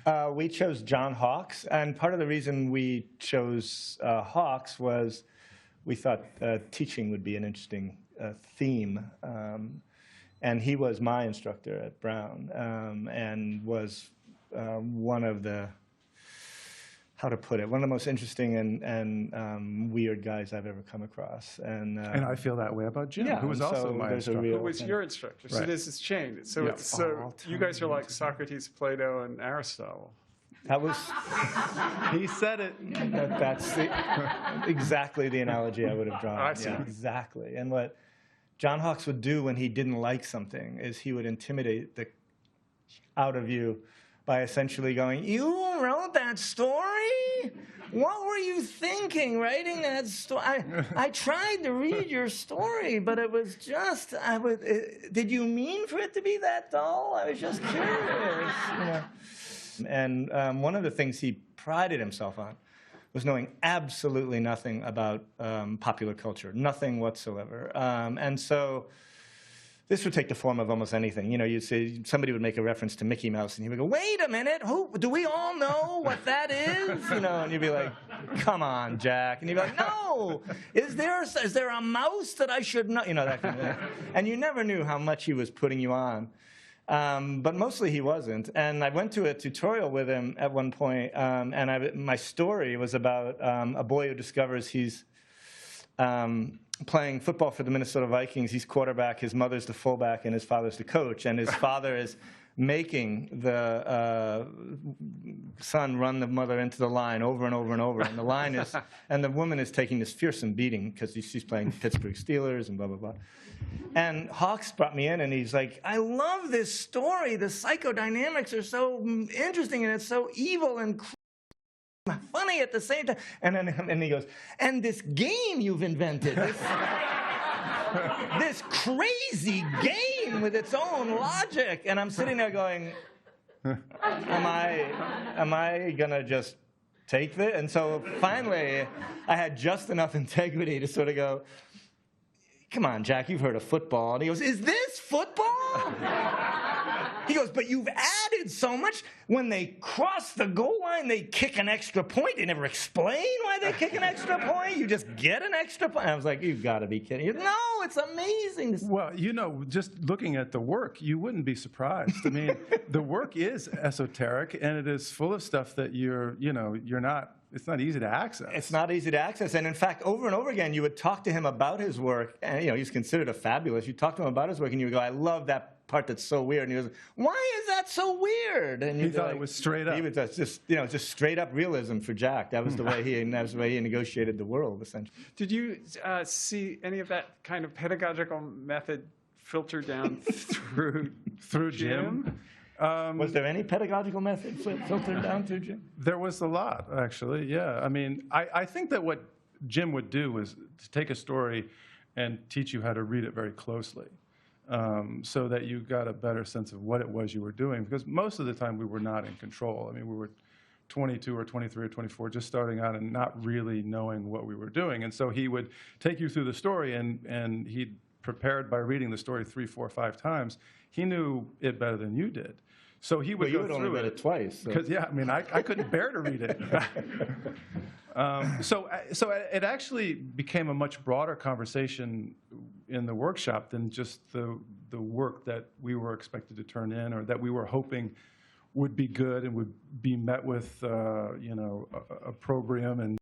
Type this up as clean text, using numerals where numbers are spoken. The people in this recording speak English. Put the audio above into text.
We chose John Hawkes, and part of the reason we chose Hawkes was we thought teaching would be an interesting theme. And he was my instructor at Brown, and was one of the, how to put it, one of the most interesting and weird guys I've ever come across. And I feel that way about Jim, yeah, who was also so my there's a instructor. real Who was your instructor? So Right. this has changed. So Yeah. it's so you guys are like Socrates, Plato, and Aristotle. That was He said it. that's exactly the analogy I would have drawn. I see. Yeah, exactly. And what John Hawkes would do when he didn't like something is he would intimidate the out of you by essentially going, "You wrote that story? What were you thinking writing that story? I tried to read your story, but it was just, did you mean for it to be that dull? I was just curious." You know? And one of the things he prided himself on was knowing absolutely nothing about popular culture, nothing whatsoever. And so this would take the form of almost anything. You know, you'd say, somebody would make a reference to Mickey Mouse, and he would go, "Wait a minute, do we all know what that is?" You know, and you'd be like, "Come on, Jack." And you'd be like, "No, is there a mouse that I should know?" You know, that kind of thing. And you never knew how much he was putting you on. But mostly he wasn't. And I went to a tutorial with him at one point, and my story was about a boy who discovers he's playing football for the Minnesota Vikings. He's quarterback, his mother's the fullback, and his father's the coach. And his father is making the son run the mother into the line over and over and over. And the line is, and the woman is taking this fearsome beating because she's playing Pittsburgh Steelers and blah, blah, blah. And Hawkes brought me in, and he's like, "I love this story. The psychodynamics are so interesting, and it's so evil and funny at the same time." And he goes, "And this game you've invented, this crazy game with its own logic." And I'm sitting there going, am I gonna just take this? And so finally, I had just enough integrity to sort of go, "Come on, Jack, you've heard of football." And he goes, "Is this football?" He goes, "But you've added so much. When they cross the goal line, they kick an extra point. They never explain why they kick an extra point. You just get an extra point." I was like, "You've got to be kidding." He goes, "No, it's amazing." Well, you know, just looking at the work, you wouldn't be surprised. I mean, the work is esoteric, and it is full of stuff that it's not easy to access. It's not easy to access. And in fact, over and over again, you would talk to him about his work. And, you know, he's considered a fabulous. You talk to him about his work, and you would go, "I love that part that's so weird." And he goes, "Why is that so weird?" And he thought it was straight up. He was just straight up realism for Jack. That was the way he negotiated the world, essentially. Did you see any of that kind of pedagogical method filter down through Jim? Was there any pedagogical method filtered down through Jim? There was a lot, actually, yeah. I mean, I think that what Jim would do was to take a story and teach you how to read it very closely, so that you got a better sense of what it was you were doing, because most of the time we were not in control. I mean, we were 22 or 23 or 24, just starting out and not really knowing what we were doing. And so he would take you through the story, and he'd prepared by reading the story 3, 4, 5 times. He knew it better than you did. So he would you go had through only read it twice. Because, yeah, I mean, I couldn't bear to read it. So it actually became a much broader conversation in the workshop than just the work that we were expected to turn in, or that we were hoping would be good and would be met with, a opprobrium and